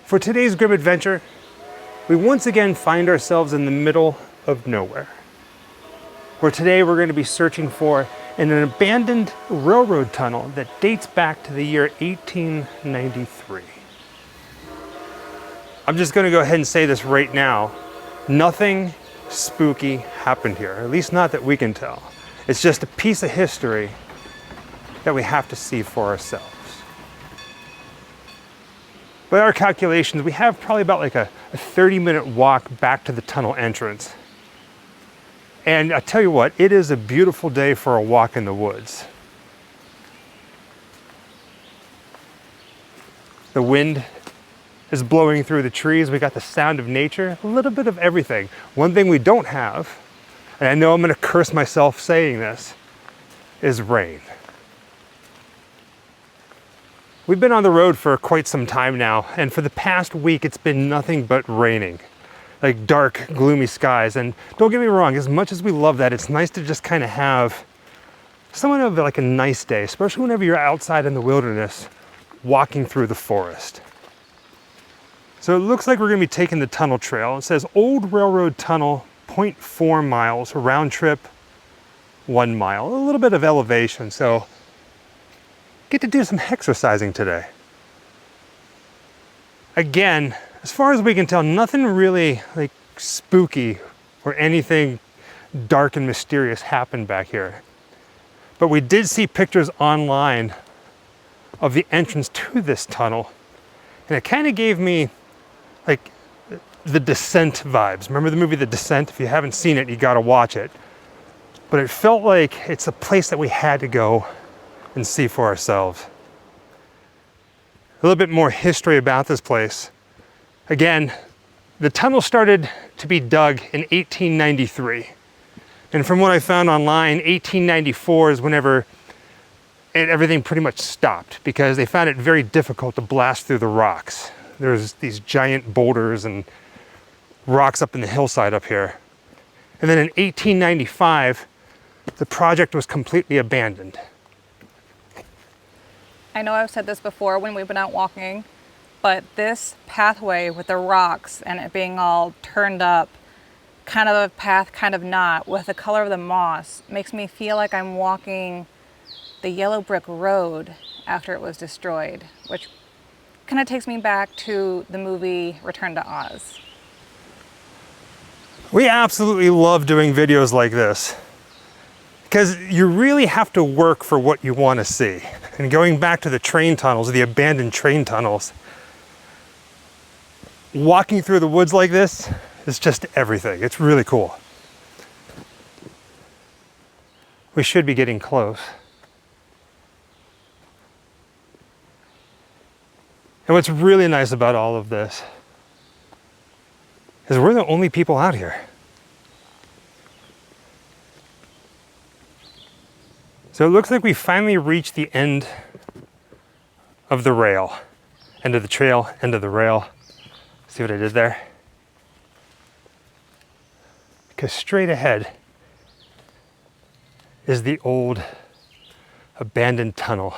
For today's grim adventure, we once again find ourselves in the middle of nowhere. Where today we're going to be searching for an abandoned railroad tunnel that dates back to the year 1893. I'm just going to go ahead and say this right now. Nothing spooky happened here, at least not that we can tell. It's just a piece of history that we have to see for ourselves. By our calculations, we have probably about like a 30-minute walk back to the tunnel entrance. And I tell you what, it is a beautiful day for a walk in the woods. The wind is blowing through the trees. We got the sound of nature, a little bit of everything. One thing we don't have, and I know I'm going to curse myself saying this, is rain. We've been on the road for quite some time now, and for the past week it's been nothing but raining. Like dark, gloomy skies. And don't get me wrong, as much as we love that, it's nice to just kind of have somewhat of like a nice day, especially whenever you're outside in the wilderness, walking through the forest. So it looks like we're gonna be taking the tunnel trail. It says Old Railroad Tunnel, 0.4 miles, round trip, 1 mile. A little bit of elevation, so get to do some exercising today. Again, as far as we can tell, nothing really like spooky or anything dark and mysterious happened back here. But we did see pictures online of the entrance to this tunnel, and it kind of gave me like the Descent vibes. Remember the movie The Descent? If you haven't seen it, you gotta watch it. But it felt like it's a place that we had to go and see for ourselves. A little bit more history about this place. Again, the tunnel started to be dug in 1893. And from what I found online, 1894 is whenever everything pretty much stopped because they found it very difficult to blast through the rocks. There's these giant boulders and rocks up in the hillside up here. And then in 1895, the project was completely abandoned. I know I've said this before when we've been out walking, but this pathway with the rocks and it being all turned up, kind of a path, kind of not, with the color of the moss, makes me feel like I'm walking the yellow brick road after it was destroyed, which kind of takes me back to the movie Return to Oz. We absolutely love doing videos like this because you really have to work for what you want to see. And going back to the train tunnels, the abandoned train tunnels, walking through the woods like this is just everything. It's really cool. We should be getting close. And what's really nice about all of this is we're the only people out here. So it looks like we finally reached the end of the rail. End of the trail, end of the rail. See what I did there? Because straight ahead is the old abandoned tunnel.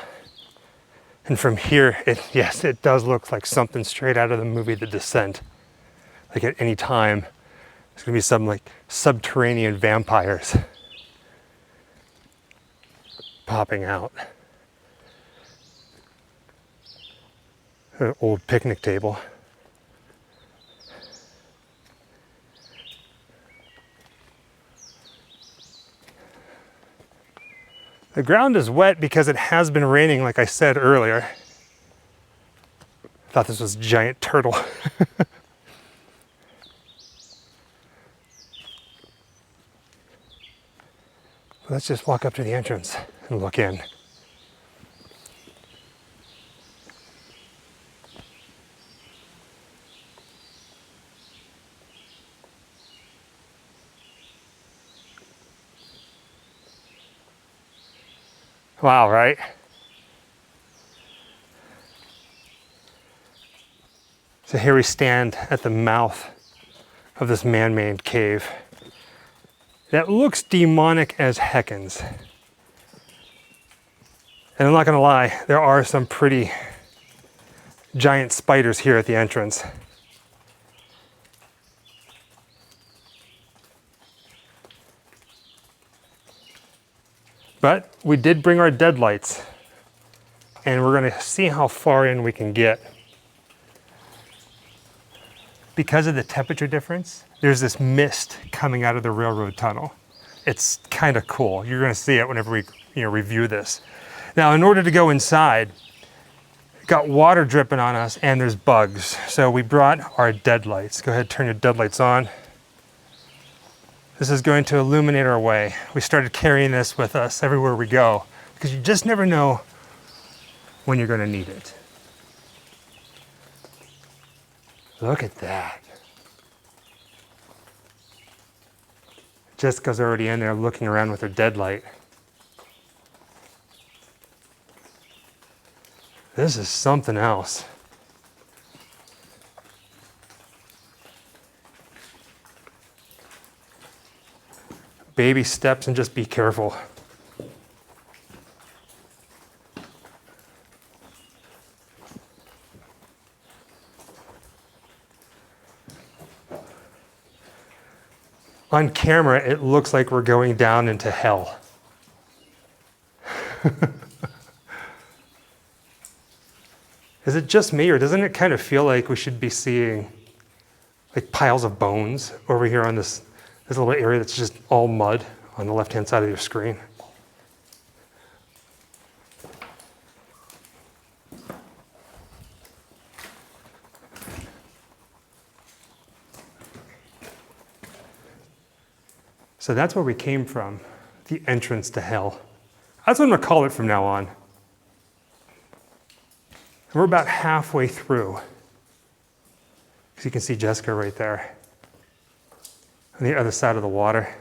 And from here, yes, it does look like something straight out of the movie The Descent. Like at any time, there's gonna be some like subterranean vampires popping out. An old picnic table. The ground is wet because it has been raining, like I said earlier. I thought this was a giant turtle. Let's just walk up to the entrance and look in. Wow, right? So here we stand at the mouth of this man-made cave that looks demonic as heckins. And I'm not gonna lie, there are some pretty giant spiders here at the entrance. But we did bring our deadlights, and we're gonna see how far in we can get. Because of the temperature difference, there's this mist coming out of the railroad tunnel. It's kind of cool. You're gonna see it whenever we review this. Now, in order to go inside, got water dripping on us and there's bugs. So we brought our deadlights. Go ahead, turn your deadlights on. This is going to illuminate our way. We started carrying this with us everywhere we go because you just never know when you're going to need it. Look at that. Jessica's already in there looking around with her deadlight. This is something else. Baby steps and just be careful. On camera, it looks like we're going down into hell. Is it just me, or doesn't it kind of feel like we should be seeing like piles of bones over here on this little area that's just all mud on the left-hand side of your screen? So that's where we came from, the entrance to hell. That's what I'm gonna call it from now on. We're about halfway through. As you can see Jessica right there on the other side of the water.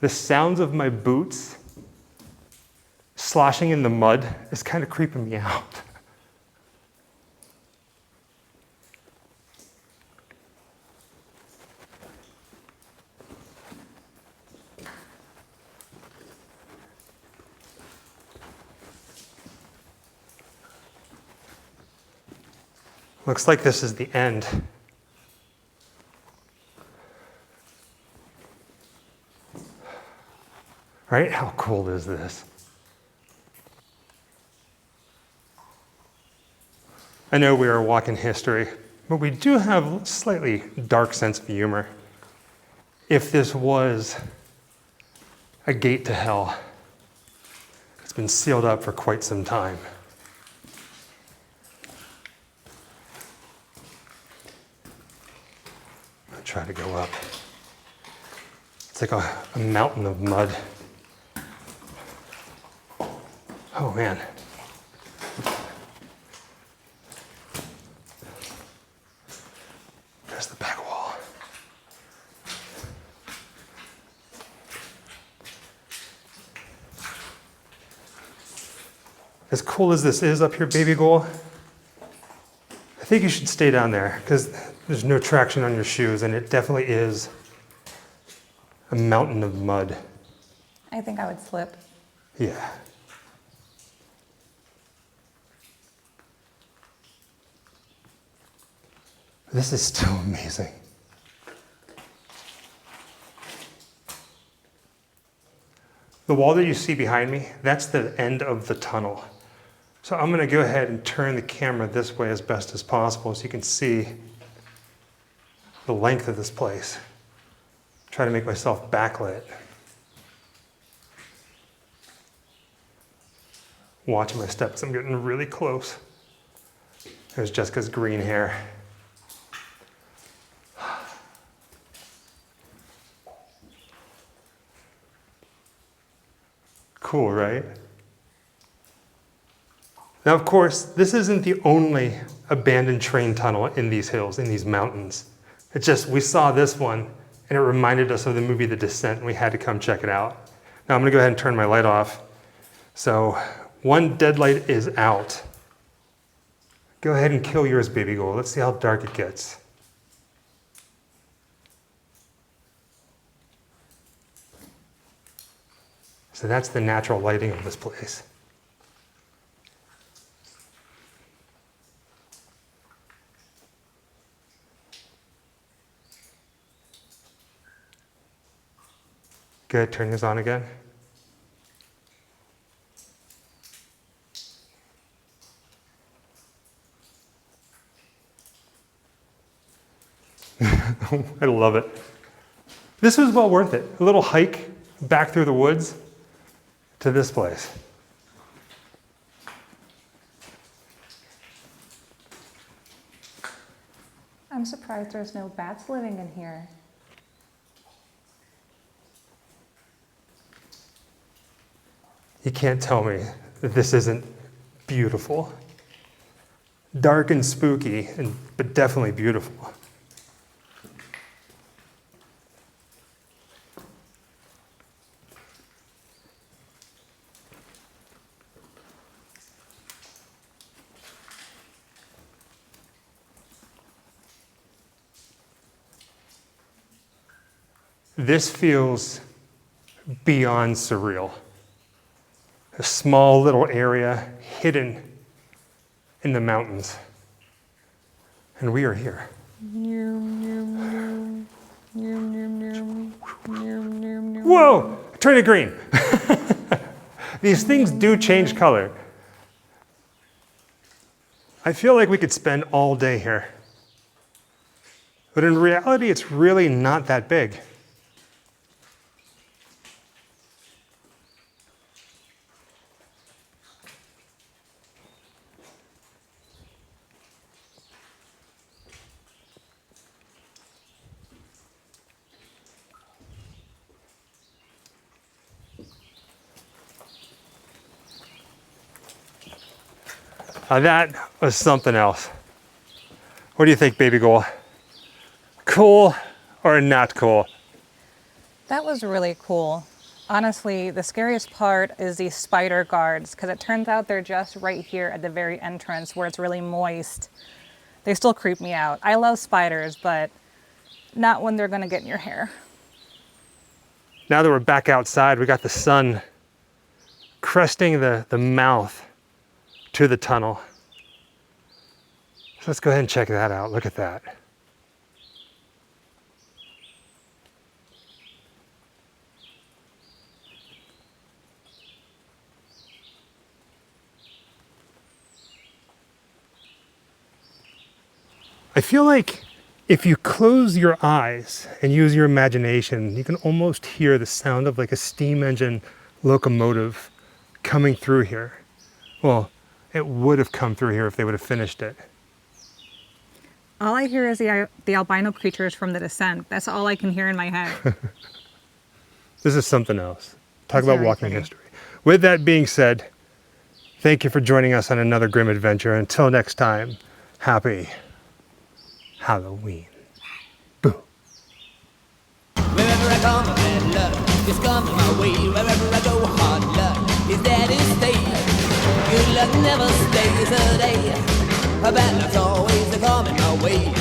The sounds of my boots sloshing in the mud is kind of creeping me out. Looks like this is the end. Right? How cool is this? I know we are walking history, but we do have a slightly dark sense of humor. If this was a gate to hell, it's been sealed up for quite some time. I'll try to go up. It's like a mountain of mud. Oh man. There's the back wall. As cool as this is up here, baby goal, I think you should stay down there because there's no traction on your shoes and it definitely is a mountain of mud. I think I would slip. Yeah. This is still amazing. The wall that you see behind me, that's the end of the tunnel. So I'm gonna go ahead and turn the camera this way as best as possible so you can see the length of this place. Try to make myself backlit. Watching my steps, I'm getting really close. There's Jessica's green hair. Cool, right? Now, of course, this isn't the only abandoned train tunnel in these hills, in these mountains. It's just, we saw this one and it reminded us of the movie The Descent and we had to come check it out. Now I'm gonna go ahead and turn my light off. So one deadlight is out. Go ahead and kill yours, baby gold. Let's see how dark it gets. So that's the natural lighting of this place. Good, turn this on again. I love it. This was well worth it. A little hike back through the woods to this place. I'm surprised there's no bats living in here. You can't tell me that this isn't beautiful. Dark and spooky, but definitely beautiful. This feels beyond surreal. A small little area hidden in the mountains. And we are here. Whoa! Turn it green. These things do change color. I feel like we could spend all day here. But in reality, it's really not that big. That was something else. What do you think, baby girl? Cool or not cool? That was really cool. Honestly, the scariest part is these spider guards, because it turns out they're just right here at the very entrance where it's really moist. They still creep me out. I love spiders, but not when they're gonna get in your hair. Now that we're back outside, we got the sun cresting the mouth to the tunnel. So let's go ahead and check that out. Look at that. I feel like if you close your eyes and use your imagination, you can almost hear the sound of like a steam engine locomotive coming through here. Well, it would have come through here if they would have finished it. All I hear is the albino creatures from The Descent. That's all I can hear in my head. This is something else. Talk That's about very walking pretty. history. With that being said, thank you for joining us on another grim adventure. Until next time, happy Halloween. Boo. Wherever I come, bad luck is coming my way. Wherever I go, hard luck is there to stay. Good luck never stays a day. A bad luck's always coming my way.